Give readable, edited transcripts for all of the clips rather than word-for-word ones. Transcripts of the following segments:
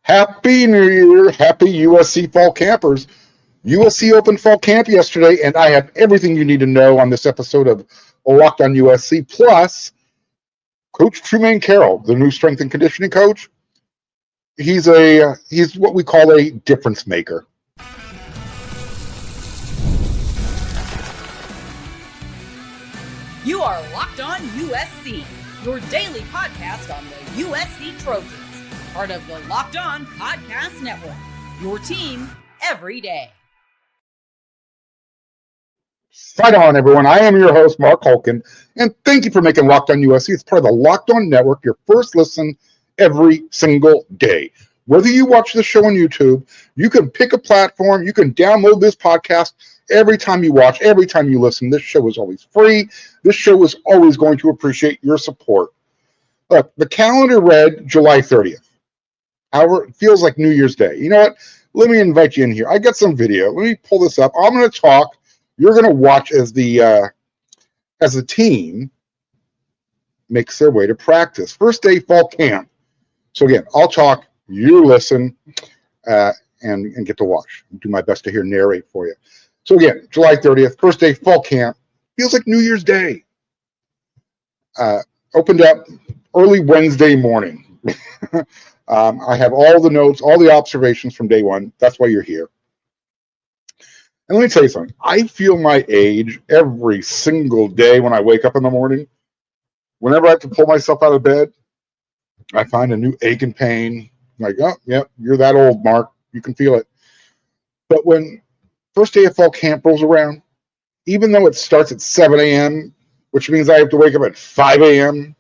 Happy New Year. Happy USC Fall Campers. USC opened Fall Camp yesterday, and I have everything you need to know on this episode of Locked on USC. Plus, Coach Trumain Carroll, the new strength and conditioning coach, he's what we call a difference maker. You are Locked on USC, your daily podcast on the USC Trojans, part of the Locked On Podcast Network, your team every day. Fight on, everyone. I am your host, Mark Holkin, and thank you for making Locked on USC. It's part of the Locked on Network, your first listen every single day. Whether you watch the show on YouTube, you can pick a platform, you can download this podcast every time you watch, every time you listen. This show is always free. This show is always going to appreciate your support. Look, the calendar read July 30th. However, it feels like New Year's Day. You know what? Let me invite you in here. I got some video. Let me pull this up. I'm going to talk. You're going to watch as the team makes their way to practice. First day fall camp. So again, I'll talk. You listen and get to watch. I'll do my best to narrate for you. So again, July 30th, first day fall camp. Feels like New Year's Day. Opened up early Wednesday morning. I have all the notes, all the observations from day one. That's why you're here. And let me tell you something. I feel my age every single day when I wake up in the morning. Whenever I have to pull myself out of bed, I find a new ache and pain. Like, oh, yep, you're that old, Mark. You can feel it. But when first day of fall camp rolls around, even though it starts at 7 a.m., which means I have to wake up at 5 a.m.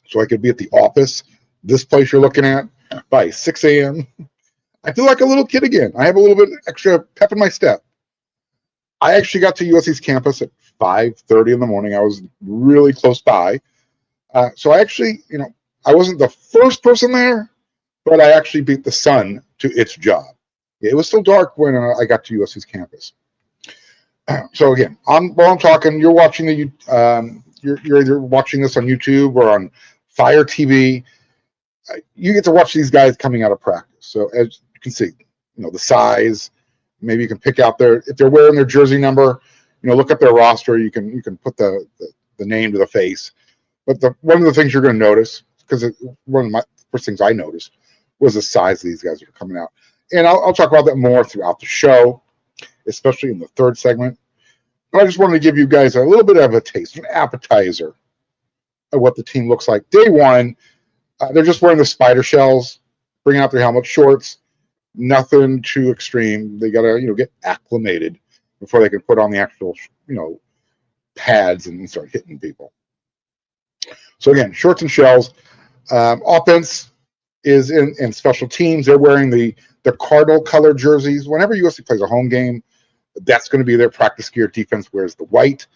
so I could be at the office, this place you're looking at, by 6 a.m., I feel like a little kid again. I have a little bit extra pep in my step. I actually got to USC's campus at 5:30 in the morning. I was really close by. So I actually, I wasn't the first person there, but I actually beat the sun to its job. It was still dark when I got to USC's campus. So again, while I'm talking, you're watching you're either watching this on YouTube or on Fire TV. You get to watch these guys coming out of practice. So as you can see, the size. Maybe you can pick out if they're wearing their jersey number. Look up their roster. You can put the name to the face. But one of the things you're going to notice, because one of my first things I noticed was the size of these guys that are coming out. And I'll talk about that more throughout the show, especially in the third segment. But I just wanted to give you guys a little bit of a taste, an appetizer of what the team looks like. Day one, they're just wearing the spider shells, bringing out their helmet shorts. Nothing too extreme. They got to, get acclimated before they can put on the actual, pads and start hitting people. So again, shorts and shells. Offense is in special teams. They're wearing the cardinal color jerseys. Whenever USC plays a home game, that's going to be their practice gear. Defense wears the white.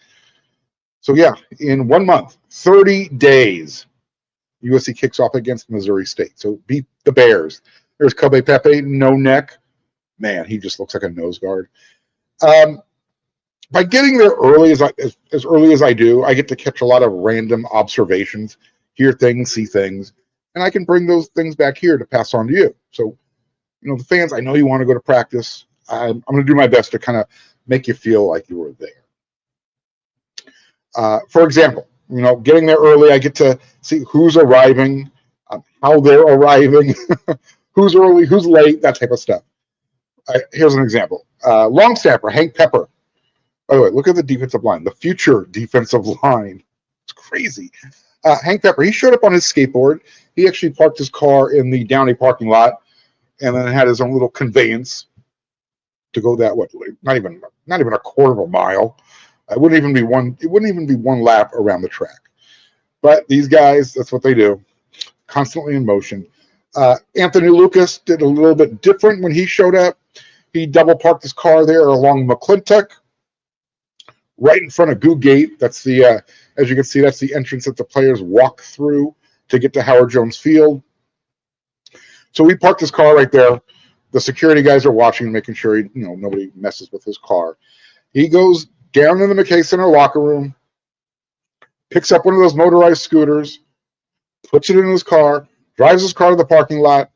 So yeah, in 1 month, 30 days, USC kicks off against Missouri State. So beat the Bears. There's Kobe Pepe, no neck. Man, he just looks like a nose guard. By getting there early as early as I do, I get to catch a lot of random observations, hear things, see things, and I can bring those things back here to pass on to you. So, the fans, I know you want to go to practice. I'm going to do my best to kind of make you feel like you were there. For example, getting there early, I get to see who's arriving, how they're arriving. Who's early, who's late, that type of stuff. Here's an example. Long snapper, Hank Pepper. By the way, look at the defensive line, the future defensive line. It's crazy. Hank Pepper, he showed up on his skateboard. He actually parked his car in the Downey parking lot and then had his own little conveyance to go that way. Not even a quarter of a mile. It wouldn't even be one lap around the track. But these guys, that's what they do. Constantly in motion. Anthony Lucas did a little bit different when he showed up. He double parked his car there along McClintock, right in front of Goo Gate. That's as you can see, that's the entrance that the players walk through to get to Howard Jones Field. So he parked his car right there. The security guys are watching, making sure nobody messes with his car. He goes down in the McKay Center locker room, picks up one of those motorized scooters, puts it in his car, drives his car to the parking lot,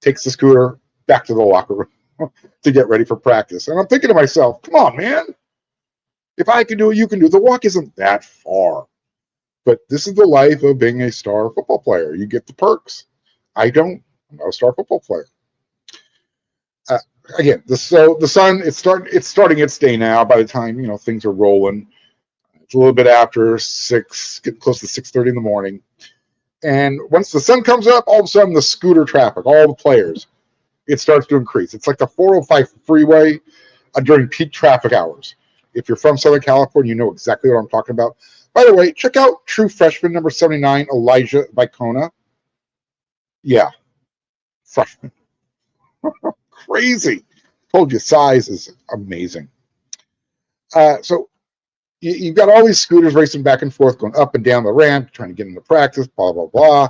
takes the scooter back to the locker room to get ready for practice. And I'm thinking to myself, come on, man. If I can do it, you can do it. The walk isn't that far. But this is the life of being a star football player. You get the perks. I don't. I'm not a star football player. Again, the sun, it's starting its day now. By the time things are rolling, it's a little bit after 6, getting close to 6:30 in the morning. And once the sun comes up, all of a sudden the scooter traffic, all the players, it starts to increase. It's like the 405 freeway during peak traffic hours. If you're from Southern California, you know exactly what I'm talking about. By the way, check out true freshman number 79, Elijah Vicona. Yeah, freshman. Crazy. Told you, size is amazing. So you've got all these scooters racing back and forth, going up and down the ramp, trying to get into practice, blah, blah, blah.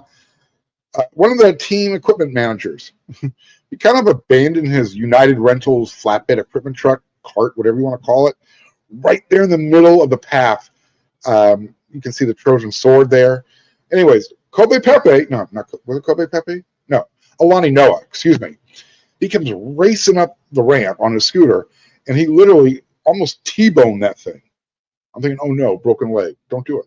One of the team equipment managers, he kind of abandoned his United Rentals flatbed equipment truck, cart, whatever you want to call it, right there in the middle of the path. You can see the Trojan sword there. Anyways, Kobe Pepe, no, not was it Kobe Pepe? No, Alani Noah, excuse me. He comes racing up the ramp on his scooter, and he literally almost T-boned that thing. I'm thinking, oh no, broken leg. Don't do it.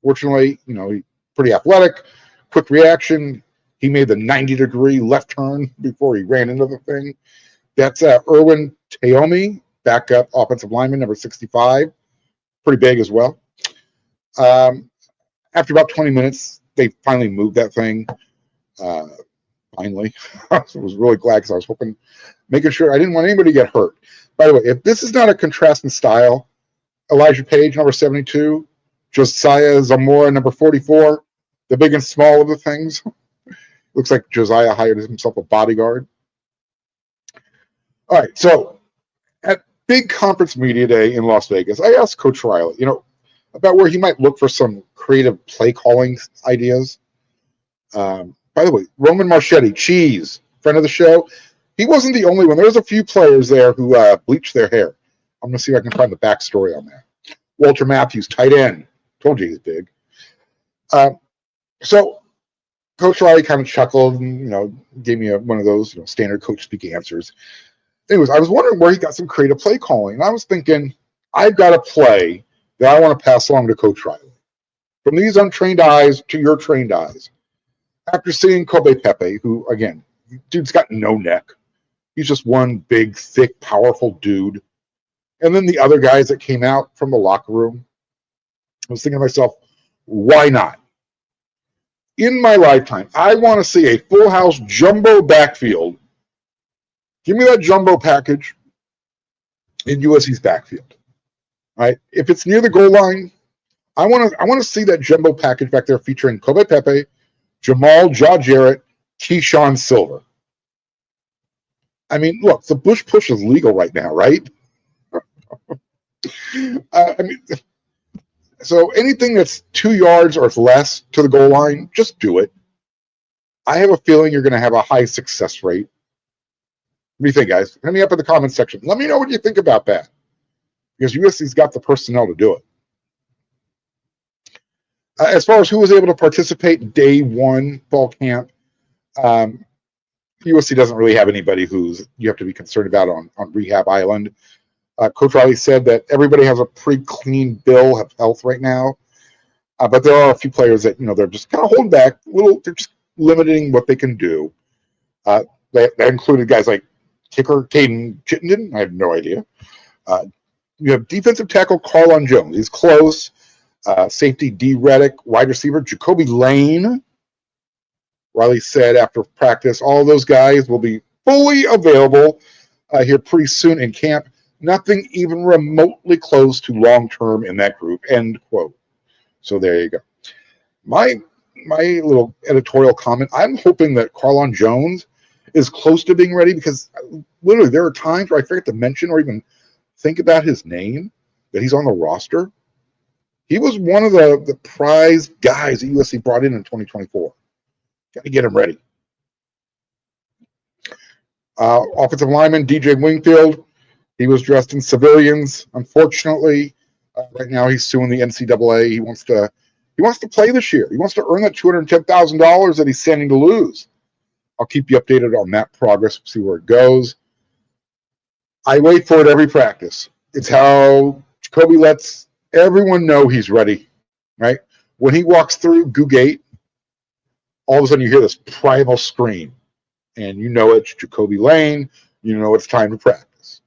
Fortunately, he's pretty athletic, quick reaction. He made the 90-degree left turn before he ran into the thing. That's Erwin Taomi, backup offensive lineman, number 65. Pretty big as well. After about 20 minutes, they finally moved that thing. Finally. I was really glad because I was making sure I didn't want anybody to get hurt. By the way, if this is not a contrast in style, Elijah Page, number 72, Josiah Zamora, number 44, the big and small of the things. Looks like Josiah hired himself a bodyguard. All right, so at big conference media day in Las Vegas, I asked Coach Riley, about where he might look for some creative play calling ideas. By the way, Roman Marchetti, Cheese, friend of the show, he wasn't the only one. There was a few players there who bleached their hair. I'm going to see if I can find the backstory on that. Walter Matthews, tight end. Told you he's big. So Coach Riley kind of chuckled and, gave me one of those, standard coach speak answers. Anyways, I was wondering where he got some creative play calling. And I was thinking, I've got a play that I want to pass along to Coach Riley. From these untrained eyes to your trained eyes. After seeing Kobe Pepe, who, again, dude's got no neck. He's just one big, thick, powerful dude. And then the other guys that came out from the locker room, I was thinking to myself, why not? In my lifetime, I want to see a full house jumbo backfield. Give me that jumbo package in USC's backfield. All right? If it's near the goal line, I want to see that jumbo package back there featuring Kobe Pepe, Jamal Jarrett, Keyshawn Silver. I mean, look, the Bush push is legal right now, right? So anything that's 2 yards or less to the goal line, just do it. I have a feeling you're going to have a high success rate. What do you think, guys? Hit me up in the comments section. Let me know what you think about that. Because USC's got the personnel to do it. As far as who was able to participate in day one fall camp, USC doesn't really have anybody who's you have to be concerned about on Rehab Island. Coach Riley said that everybody has a pretty clean bill of health right now, but there are a few players that they're just kind of holding back. They're just limiting what they can do. That included guys like kicker Caden Chittenden. I have no idea. You have defensive tackle Carlon Jones. He's close. Safety D. Reddick, wide receiver Jacoby Lane. Riley said after practice, all those guys will be fully available here pretty soon in camp. Nothing even remotely close to long-term in that group, end quote. So there you go. My little editorial comment, I'm hoping that Carlon Jones is close to being ready because literally there are times where I forget to mention or even think about his name, that he's on the roster. He was one of the prize guys that USC brought in 2024. Got to get him ready. Offensive lineman DJ Wingfield, he was dressed in civilians. Unfortunately, right now he's suing the NCAA. He wants to play this year. He wants to earn that $210,000 that he's standing to lose. I'll keep you updated on that progress, see where it goes. I wait for it every practice. It's how Jacoby lets everyone know he's ready, right? When he walks through Goo Gate, all of a sudden you hear this primal scream, and you know it's Jacoby Lane. You know it's time to practice.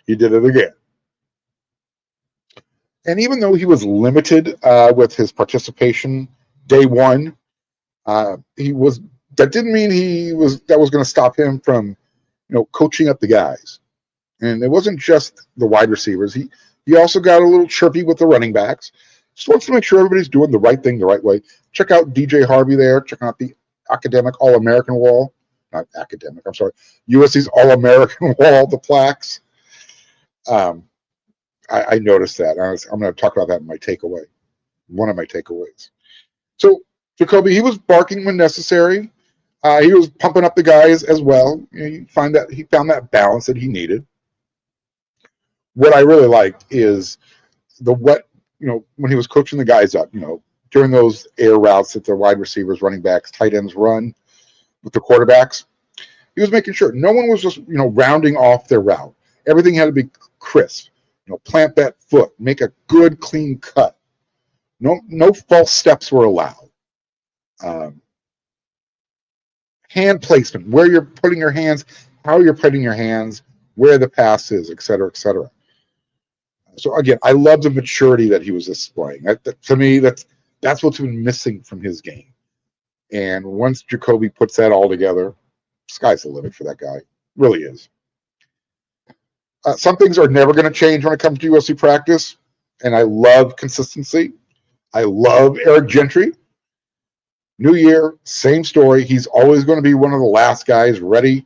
He did it again. And even though he was limited with his participation day one, that didn't mean that was going to stop him from coaching up the guys. And it wasn't just the wide receivers. He also got a little chirpy with the running backs. Just wants to make sure everybody's doing the right thing the right way. Check out DJ Harvey there. Check out the academic All-American wall. Not academic, I'm sorry. USC's All-American wall, the plaques. I noticed that. I'm going to talk about that in my takeaway. One of my takeaways. So Jacoby, he was barking when necessary. He was pumping up the guys as well. He found that balance that he needed. What I really liked is when he was coaching the guys up, during those air routes that the wide receivers, running backs, tight ends run with the quarterbacks, he was making sure no one was just, rounding off their route. Everything had to be crisp. Plant that foot, make a good, clean cut. No false steps were allowed. Hand placement, where you're putting your hands, how you're putting your hands, where the pass is, et cetera, et cetera. So again, I love the maturity that he was displaying. To me, that's what's been missing from his game. And once Jacoby puts that all together, sky's the limit for that guy. Really is. Some things are never going to change when it comes to USC practice, and I love consistency. I love Eric Gentry. New year, same story. He's always going to be one of the last guys ready,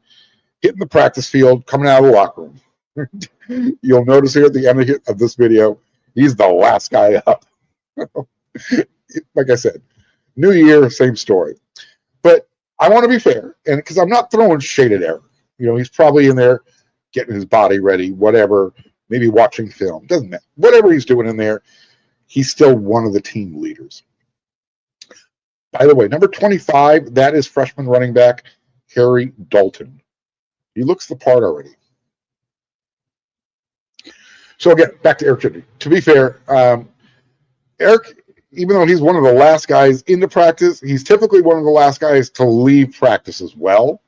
hitting the practice field, coming out of the locker room. You'll notice here at the end of this video, he's the last guy up. Like I said, new year, same story. But I want to be fair, and because I'm not throwing shade at Eric. He's probably in there getting his body ready, whatever, maybe watching film. Doesn't matter. Whatever he's doing in there, he's still one of the team leaders. By the way, number 25, that is freshman running back Harry Dalton. He looks the part already. So again, back to Eric Gentry. To be fair, Eric, even though he's one of the last guys into practice, he's typically one of the last guys to leave practice as well.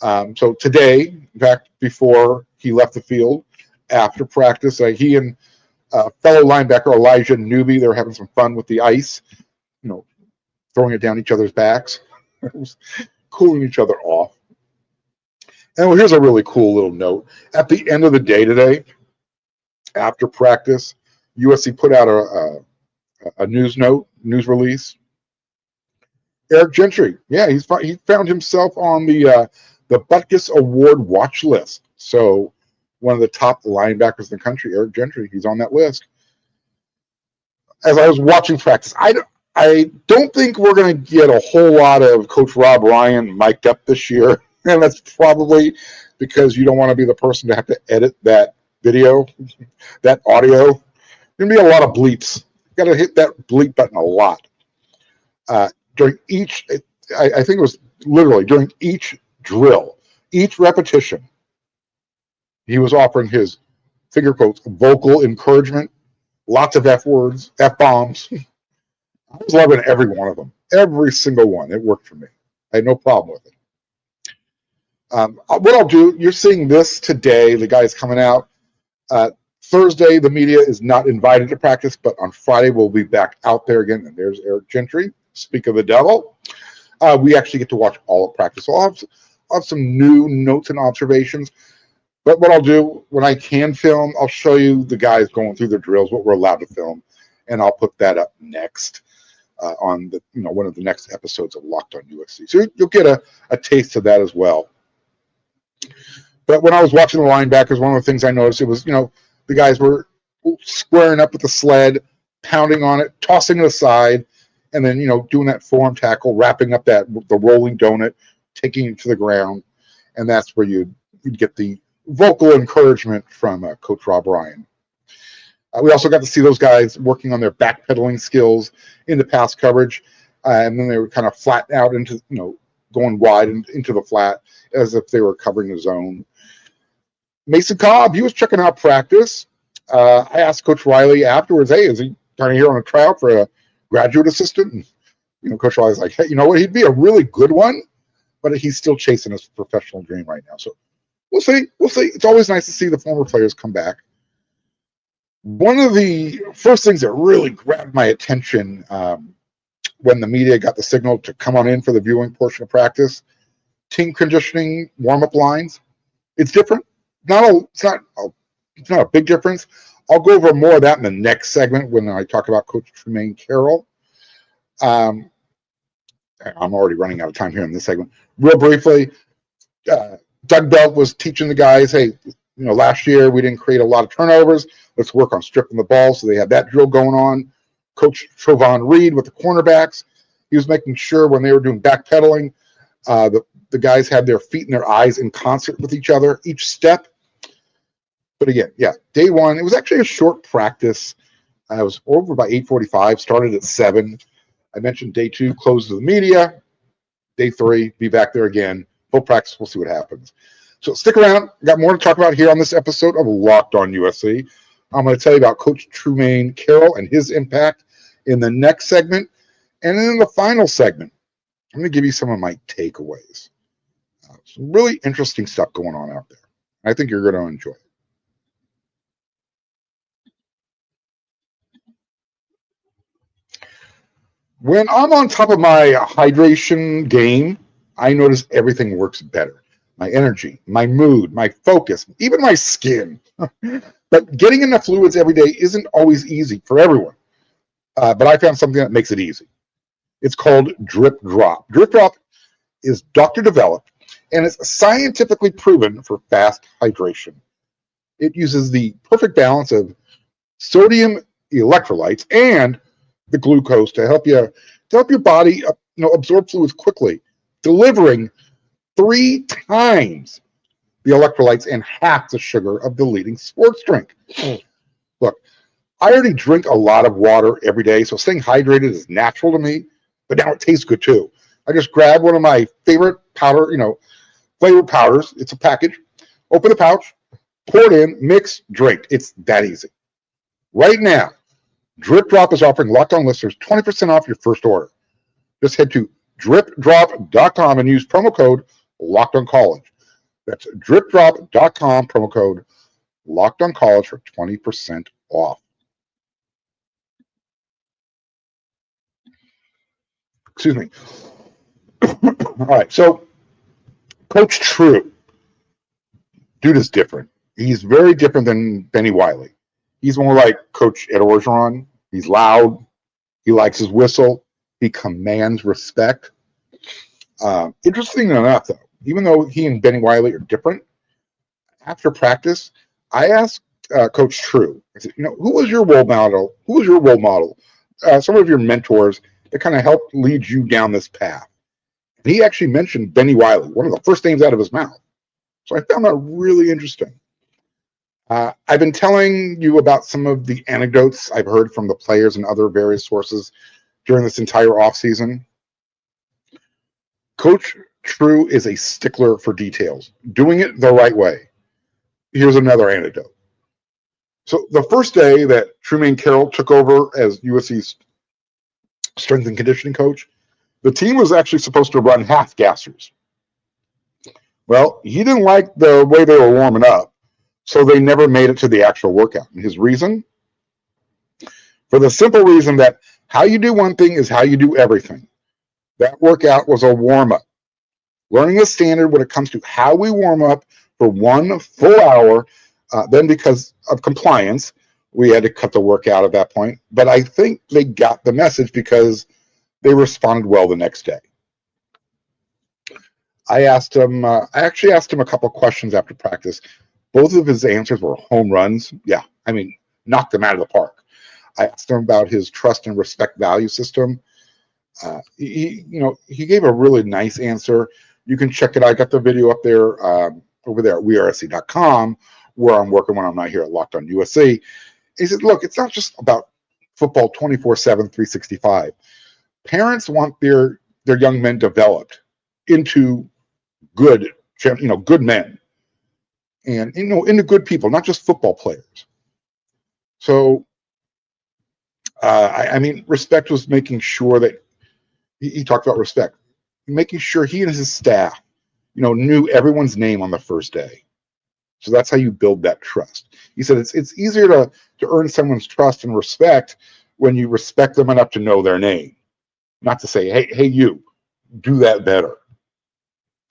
So today, in fact, before he left the field, after practice, he and fellow linebacker Elijah Newby, they were having some fun with the ice, throwing it down each other's backs, cooling each other off. And here's a really cool little note. At the end of the day today, after practice, USC put out a news release. Eric Gentry, yeah, he found himself on the Butkus Award watch list. So one of the top linebackers in the country, Eric Gentry, he's on that list. As I was watching practice, I don't think we're going to get a whole lot of Coach Rob Ryan mic'd up this year. And that's probably because you don't want to be the person to have to edit that video, that audio. There's going to be a lot of bleeps. You got to hit that bleep button a lot. During each, I think it was literally during each drill, each repetition, he was offering his, finger quotes, vocal encouragement, lots of F words, F bombs. I was loving every one of them, every single one. It worked for me. I had no problem with it. What I'll do, you're seeing this today, the guy's coming out. Thursday, the media is not invited to practice, but on Friday, we'll be back out there again. And there's Eric Gentry. Speak of the devil. We actually get to watch all of practice. So I'll have some new notes and observations. But what I'll do, when I can film, I'll show you the guys going through their drills, what we're allowed to film. And I'll put that up next on the one of the next episodes of Locked on USC. So you'll get a taste of that as well. But when I was watching the linebackers, one of the things I noticed, it was, the guys were squaring up with the sled, pounding on it, tossing it aside, and then, doing that form tackle, wrapping up the rolling donut, taking it to the ground. And that's where you'd get the vocal encouragement from Coach Rob Ryan. We also got to see those guys working on their backpedaling skills in the pass coverage. And then they were kind of flattened out into, going wide and into the flat as if they were covering the zone. Mason Cobb, he was checking out practice. I asked Coach Riley afterwards, hey, is he kind of here on a tryout for a graduate assistant? And, Coach Riley's like, hey, you know what? He'd be a really good one, but he's still chasing his professional dream right now. So we'll see. We'll see. It's always nice to see the former players come back. One of the first things that really grabbed my attention when the media got the signal to come on in for the viewing portion of practice, team conditioning warm-up lines. It's different. It's not a big difference. I'll go over more of that in the next segment when I talk about Coach Trumain Carroll. I'm already running out of time here in this segment. Real briefly, Doug Belt was teaching the guys, hey, last year we didn't create a lot of turnovers. Let's work on stripping the ball. So they had that drill going on. Coach Trovan Reed with the cornerbacks, he was making sure when they were doing backpedaling, the guys had their feet and their eyes in concert with each other, each step. But again, day one, it was actually a short practice. I was over by 8:45, started at 7. I mentioned day 2, closed to the media. Day 3, be back there again. Full practice, we'll see what happens. So stick around. I got more to talk about here on this episode of Locked on USC. I'm going to tell you about Coach Trumain Carroll and his impact in the next segment. And then in the final segment, I'm going to give you some of my takeaways. Some really interesting stuff going on out there. I think you're going to enjoy it. When I'm on top of my hydration game, I notice everything works better. My energy, my mood, my focus, even my skin. But getting enough fluids every day isn't always easy for everyone. But I found something that makes it easy. It's called Drip Drop. Drip Drop is doctor developed, and it's scientifically proven for fast hydration. It uses the perfect balance of sodium electrolytes and the glucose to help your body absorb fluids quickly, delivering 3 times the electrolytes and half the sugar of the leading sports drink. Look, I already drink a lot of water every day, so staying hydrated is natural to me, but now it tastes good too. I just grab one of my favorite flavored powders. It's a package. Open the pouch, pour it in, mix, drink. It's that easy. Right now, Drip Drop is offering Locked On listeners 20% off your first order. Just head to dripdrop.com and use promo code LOCKEDONCollege. That's dripdrop.com, promo code LOCKEDONCollege for 20% off. Excuse me. All right, so Coach True, dude is different. He's very different than Benny Wiley. He's more like Coach Ed Orgeron. He's loud. He likes his whistle. He commands respect. Interesting enough, though, even though he and Benny Wiley are different, after practice, I asked Coach True, I said, who was your role model? Who was your role model? Some of your mentors that kind of helped lead you down this path. And he actually mentioned Benny Wiley, one of the first names out of his mouth. So I found that really interesting. I've been telling you about some of the anecdotes I've heard from the players and other various sources during this entire offseason. Coach True is a stickler for details, doing it the right way. Here's another anecdote. So the first day that Trumain Carroll took over as USC's strength and conditioning coach, the team was actually supposed to run half gassers. Well, he didn't like the way they were warming up, so they never made it to the actual workout. And his reason? For the simple reason that how you do one thing is how you do everything. That workout was a warm-up. Learning a standard when it comes to how we warm up for 1 full hour. Then because of compliance, we had to cut the workout at that point. But I think they got the message because they responded well the next day. I actually asked him a couple questions after practice. Both of his answers were home runs. Yeah, I mean, knocked them out of the park. I asked him about his trust and respect value system. He gave a really nice answer. You can check it out. I got the video up there over there at WeAreSC.com, where I'm working when I'm not here at Locked on USC. He said, look, it's not just about football 24/7, 365. Parents want their young men developed. into good, good men, and into good people, not just football players. So, respect was making sure that he talked about respect, making sure he and his staff, knew everyone's name on the first day. So that's how you build that trust. He said it's easier to earn someone's trust and respect when you respect them enough to know their name, not to say, hey, you do that better.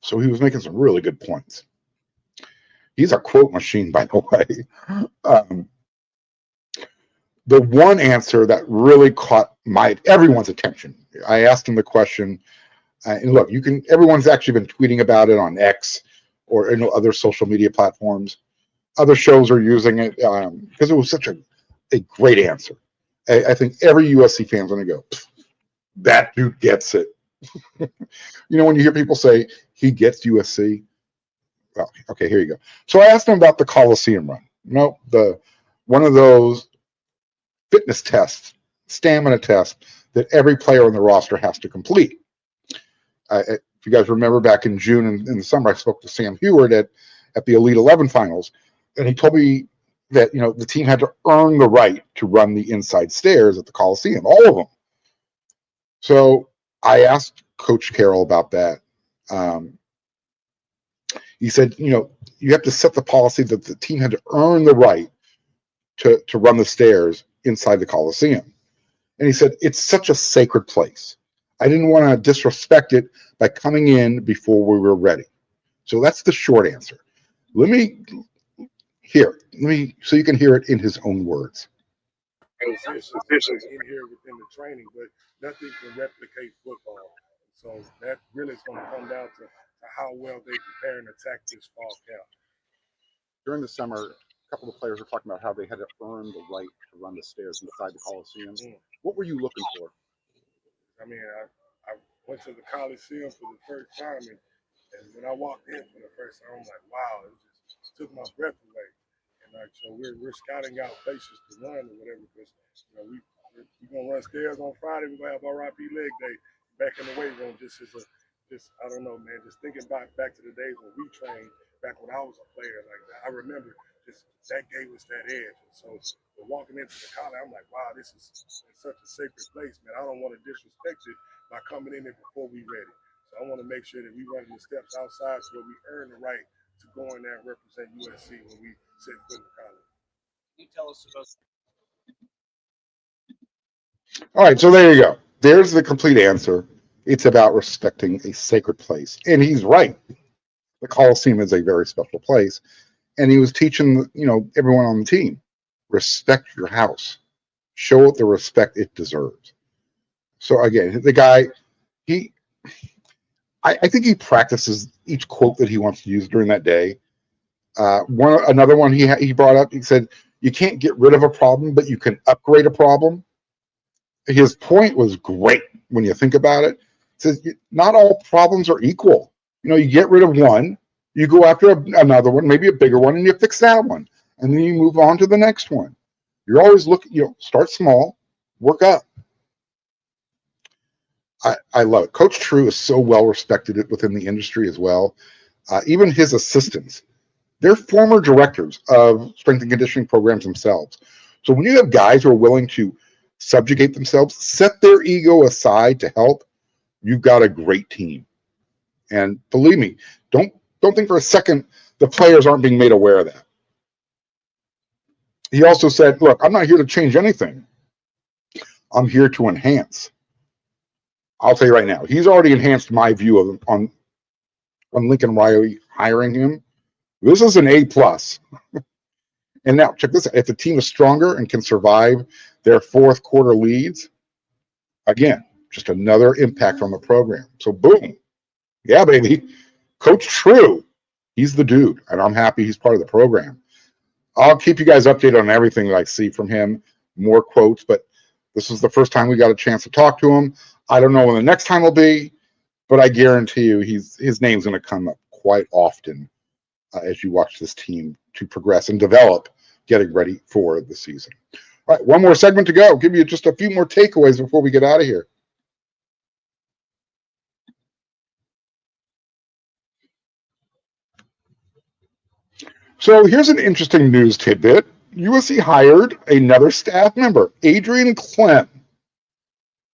So he was making some really good points. He's a quote machine, by the way. The one answer that really caught everyone's attention, I asked him the question, and look, everyone's actually been tweeting about it on X or other social media platforms. Other shows are using it because it was such a great answer. I think every USC fan's going to go, that dude gets it. When you hear people say he gets USC, well, okay, here you go. So I asked him about the Coliseum run. One of those fitness tests, stamina tests that every player on the roster has to complete. If you guys remember back in June in the summer, I spoke to Sam Heward at the Elite 11 finals, and he told me that the team had to earn the right to run the inside stairs at the Coliseum, all of them. So I asked Coach Carroll about that. He said, you have to set the policy that the team had to earn the right to run the stairs inside the Coliseum. And he said, it's such a sacred place. I didn't want to disrespect it by coming in before we were ready. So that's the short answer. So you can hear it in his own words. Positions in here within the training, but nothing can replicate football. So that really is going to come down to how well they prepare and attack this fall camp. During the summer, a couple of players were talking about how they had to earn the right to run the stairs inside the Coliseum. What were you looking for? I mean, I went to the Coliseum for the first time, and when I walked in for the first time, I'm like, wow, it just took my breath away. And so we're scouting out places to run or whatever, because we're gonna run stairs on Friday. We're gonna have RIP leg day back in the weight room. Just I don't know, man. Just thinking back to the days when we trained back when I was a player. Like I remember just that gave us that edge. And so walking into the college, I'm like, wow, this is such a sacred place, man. I don't want to disrespect it by coming in there before we ready. So I want to make sure that we run the steps outside so that we earn the right to go in there and represent USC when we set foot in the college. Can you tell us about? All right, so there you go. There's the complete answer. It's about respecting a sacred place. And he's right. The Coliseum is a very special place. And he was teaching, everyone on the team, respect your house. Show it the respect it deserves. So again, the guy, I think he practices each quote that he wants to use during that day. Another one he brought up, he said, you can't get rid of a problem, but you can upgrade a problem. His point was great when you think about it. He says, not all problems are equal. You get rid of one, you go after another one, maybe a bigger one, and you fix that one. And then you move on to the next one. You're always looking, start small, work up. I love it. Coach True is so well respected within the industry as well. Even his assistants, they're former directors of strength and conditioning programs themselves. So when you have guys who are willing to subjugate themselves, set their ego aside to help, you've got a great team. And believe me, don't think for a second the players aren't being made aware of that. He also said, look, I'm not here to change anything. I'm here to enhance. I'll tell you right now, he's already enhanced my view of on Lincoln Riley hiring him. This is an A+. And now check this out. If the team is stronger and can survive their fourth quarter leads, again, just another impact on the program. So boom. Yeah, baby. Coach True, he's the dude. And I'm happy he's part of the program. I'll keep you guys updated on everything that I see from him, more quotes, but this is the first time we got a chance to talk to him. I don't know when the next time will be, but I guarantee you his name's going to come up quite often as you watch this team to progress and develop, getting ready for the season. All right, one more segment to go. I'll give you just a few more takeaways before we get out of here. So here's an interesting news tidbit. USC hired another staff member, Adrian Klemm.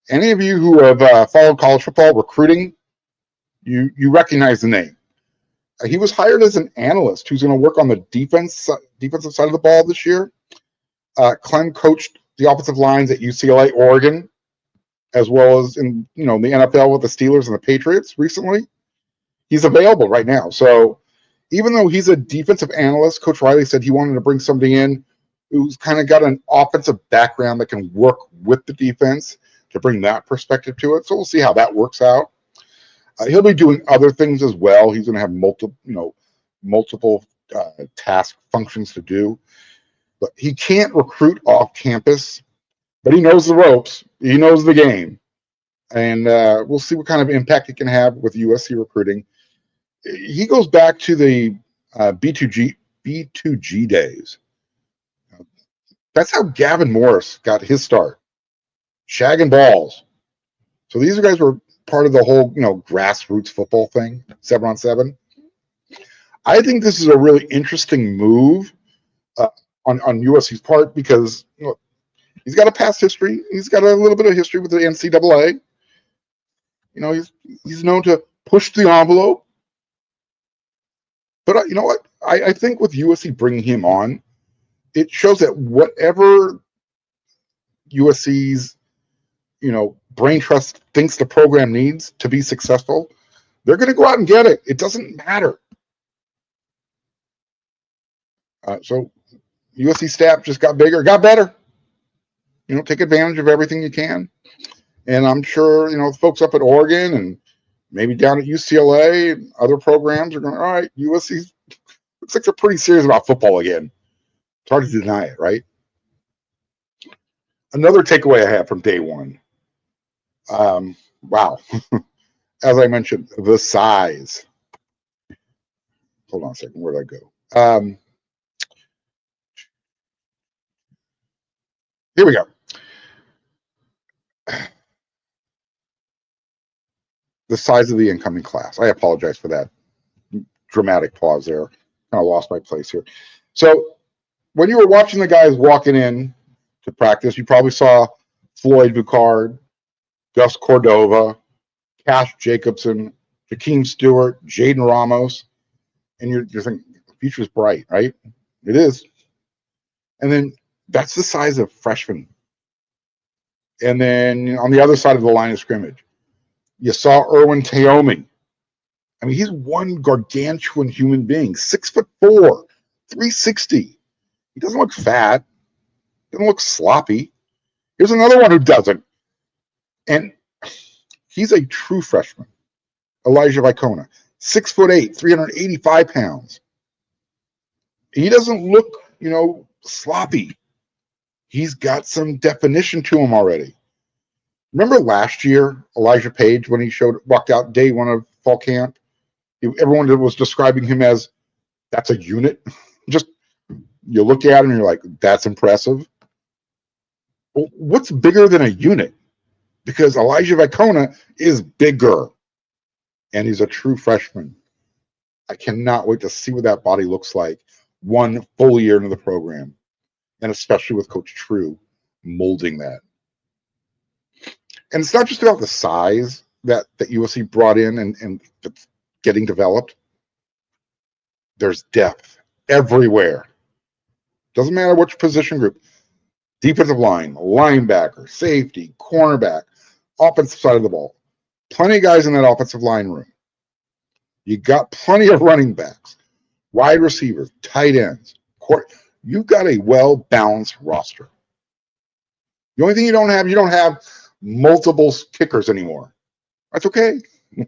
Any of you who have followed college football recruiting, you recognize the name. He was hired as an analyst who's going to work on the defensive side of the ball this year. Klemm coached the offensive lines at UCLA, Oregon, as well as in the NFL with the Steelers and the Patriots recently. He's available right now. So even though he's a defensive analyst, Coach Riley said he wanted to bring somebody in who's kind of got an offensive background that can work with the defense to bring that perspective to it. So we'll see how that works out. He'll be doing other things as well. He's going to have multiple task functions to do. But he can't recruit off campus, but he knows the ropes. He knows the game. And we'll see what kind of impact he can have with USC recruiting. He goes back to the B2G days. That's how Gavin Morris got his start, shagging balls. So these guys were part of the whole, grassroots football thing, 7-on-7. I think this is a really interesting move on USC's part because he's got a past history. He's got a little bit of history with the NCAA. He's known to push the envelope. But you know what? I think with USC bringing him on, it shows that whatever USC's, brain trust thinks the program needs to be successful, they're going to go out and get it. It doesn't matter. So USC staff just got bigger, got better. Take advantage of everything you can. And I'm sure, folks up at Oregon and maybe down at UCLA and other programs are going, all right, USC looks like they're pretty serious about football again. It's hard to deny it, right? Another takeaway I have from day one. Wow. As I mentioned, the size. Hold on a second. Where'd I go? Here we go. The size of the incoming class. I apologize for that dramatic pause there. Kind of lost my place here. So when you were watching the guys walking in to practice, you probably saw Floyd Bucard, Gus Cordova, Cash Jacobson, Jakeem Stewart, Jaden Ramos, and you're thinking the future's bright, right? It is. And then that's the size of freshmen. And then on the other side of the line of scrimmage, you saw Erwin Taomi. I mean, he's one gargantuan human being, 6'4", 360. He doesn't look fat. Doesn't look sloppy. Here's another one who doesn't. And he's a true freshman. Elijah Vicona, 6'8", 385 pounds. He doesn't look, sloppy. He's got some definition to him already. Remember last year, Elijah Page, when he walked out day one of fall camp, everyone was describing him as, that's a unit. Just, you look at him and you're like, that's impressive. Well, what's bigger than a unit? Because Elijah Vicona is bigger, and he's a true freshman. I cannot wait to see what that body looks like one full year into the program, and especially with Coach True molding that. And it's not just about the size that USC brought in and getting developed. There's depth everywhere. Doesn't matter which position group. Defensive line, linebacker, safety, cornerback, offensive side of the ball. Plenty of guys in that offensive line room. You got plenty of running backs, wide receivers, tight ends. You've got a well-balanced roster. The only thing you don't have multiple kickers anymore. That's okay. You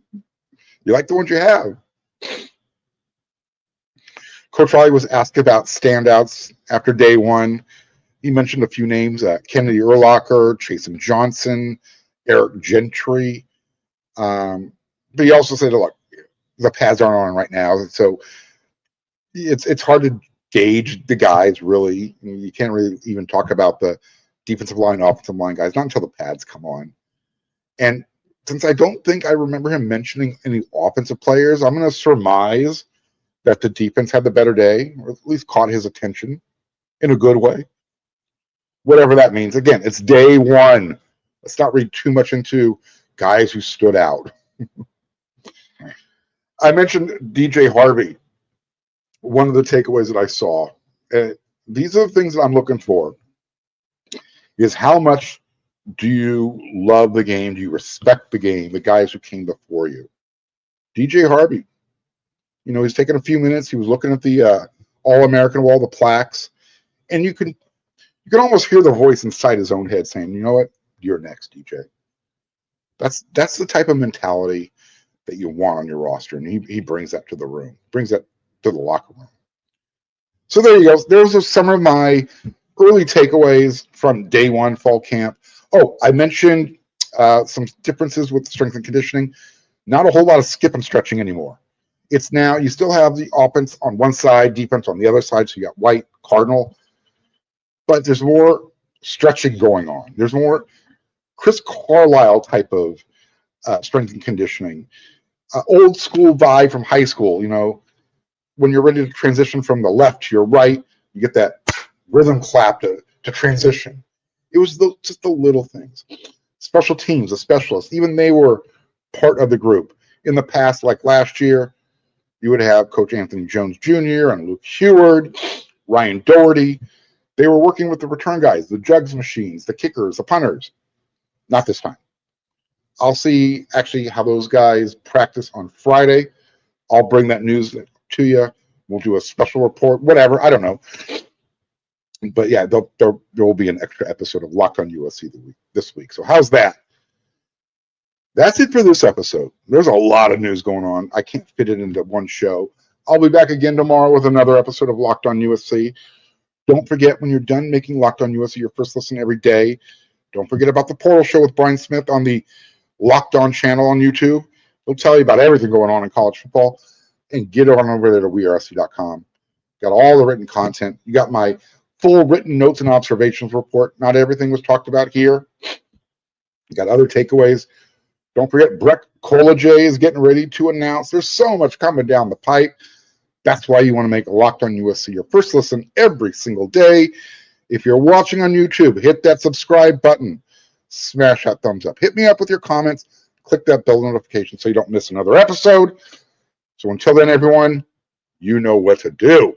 like the ones you have. Coach Riley was asked about standouts after day one. He mentioned a few names, Kennedy Urlacher, Chasen Johnson, Eric Gentry. But he also said, look, the pads aren't on right now. So it's hard to gauge the guys, really. You can't really even talk about the defensive line, offensive line guys, not until the pads come on. And since I don't think I remember him mentioning any offensive players, I'm going to surmise that the defense had the better day, or at least caught his attention in a good way. Whatever that means. Again, it's day one. Let's not read too much into guys who stood out. I mentioned DJ Harvey. One of the takeaways that I saw, these are the things that I'm looking for, is how much do you love the game? Do you respect the game? The guys who came before you. DJ Harvey, he's taking a few minutes. He was looking at the All-American wall, the plaques, and you can almost hear the voice inside his own head saying, "You know what? You're next, DJ." That's the type of mentality that you want on your roster, and he brings that to the room, brings that to the locker room. So there you go. Those are some of my early takeaways from day one fall camp. Oh, I mentioned some differences with strength and conditioning. Not a whole lot of skip and stretching anymore. It's now, you still have the offense on one side, defense on the other side. So you got White, Cardinal, but there's more stretching going on. There's more Chris Carlisle type of strength and conditioning. Old school vibe from high school, when you're ready to transition from the left to your right, you get that rhythm clap to transition. It was just the little things. Special teams, the specialists, even they were part of the group. In the past, like last year, you would have Coach Anthony Jones Jr. and Luke Heward, Ryan Doherty. They were working with the return guys, the jugs machines, the kickers, the punters. Not this time. I'll see actually how those guys practice on Friday. I'll bring that news to you. We'll do a special report, whatever. I don't know. But yeah, there will be an extra episode of Locked on USC this week. So how's that? That's it for this episode. There's a lot of news going on. I can't fit it into one show. I'll be back again tomorrow with another episode of Locked on USC. Don't forget, when you're done making Locked on USC your first listen every day, don't forget about the Portal Show with Brian Smith on the Locked On channel on YouTube. He'll tell you about everything going on in college football. And get on over there to wearesc.com. Got all the written content. You got my full written notes and observations report. Not everything was talked about here. You got other takeaways. Don't forget, Brett Colajay is getting ready to announce. There's so much coming down the pipe. That's why you want to make Locked on USC your first listen every single day. If you're watching on YouTube, hit that subscribe button. Smash that thumbs up. Hit me up with your comments. Click that bell notification so you don't miss another episode. So until then, everyone, you know what to do.